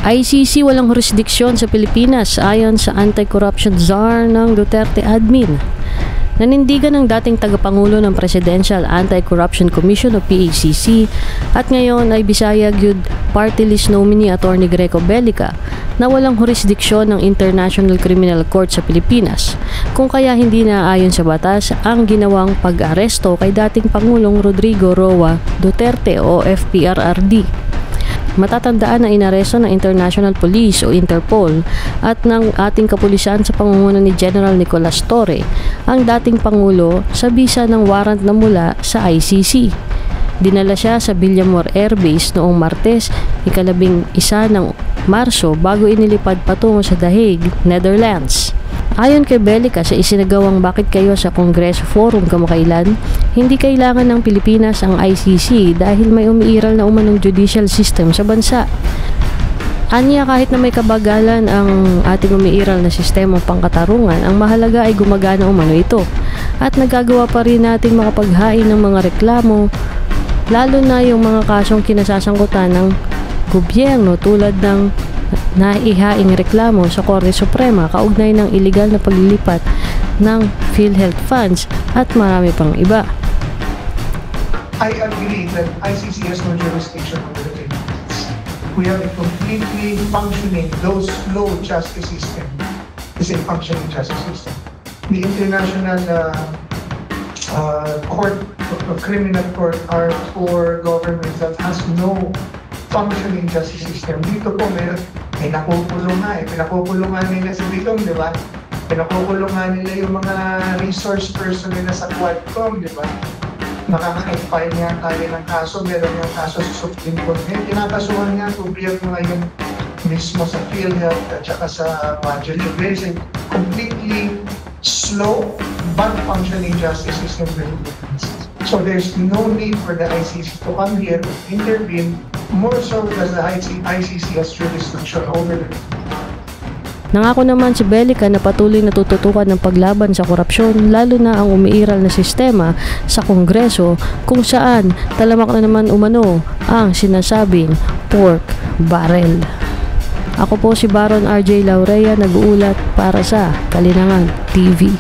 ICC walang jurisdiksyon sa Pilipinas ayon sa anti-corruption czar ng Duterte admin. Nanindigan ng dating tagapangulo ng Presidential Anti-Corruption Commission o PACC at ngayon ay Bisayag Youth Party List nominee Attorney Greco Bellica na walang jurisdiksyon ng International Criminal Court sa Pilipinas, kung kaya hindi naaayon sa batas ang ginawang pag-aresto kay dating Pangulong Rodrigo Roa Duterte o FPRRD. Matatandaan na inaresto ng International Police o Interpol at ng ating kapulisan sa pangunguna ni General Nicolas Torre ang dating Pangulo sa bisa ng warrant na mula sa ICC. Dinala siya sa Villamor Air Base noong Martes, 11 ng Marso bago inilipad patungo sa The Hague, Netherlands. Ayon kay Bellica sa isinagawang Bakit Kayo sa Kongreso Forum kamakailan, hindi kailangan ng Pilipinas ang ICC dahil may umiiral na umanong judicial system sa bansa. Anya, kahit na may kabagalan ang ating umiiral na sistema pangkatarungan, ang mahalaga ay gumagana umano ito. At nagagawa pa rin natin makapaghain ng mga reklamo, lalo na yung mga kasong kinasasangkutan ng gobyerno tulad ng naihaing reklamo sa Korte Suprema kaugnay ng iligal na paglilipat ng PhilHealth funds at marami pang iba. I agree that ICC has no jurisdiction over the Philippines. We have a completely functioning, though slow justice system. It's a functioning justice system. The international criminal court are for governments that has no functioning justice system. Dito po may nakukulong nga pinakukulungan nila sa Bitong, di ba? Pinakukulungan nila yung mga resource person nila sa Quadcom, di ba? Nakaka-file niya tayo ng kaso, meron yung kaso sa Supreme Court. Tinakasuhan niya, gobyerno ngayon mismo sa PhilHealth at saka sa Major. There is a completely slow but functioning justice system in the Philippines. So there's no need for the ICC to come here to intervene, more so because the ICC has jurisdiction over the Nangako naman si Bellica na patuloy na tututukan ng paglaban sa korupsyon, lalo na ang umiiral na sistema sa Kongreso kung saan talamak na naman umano ang sinasabing pork barrel. Ako po si Baron RJ Laurea, nag-uulat para sa Kalinangan TV.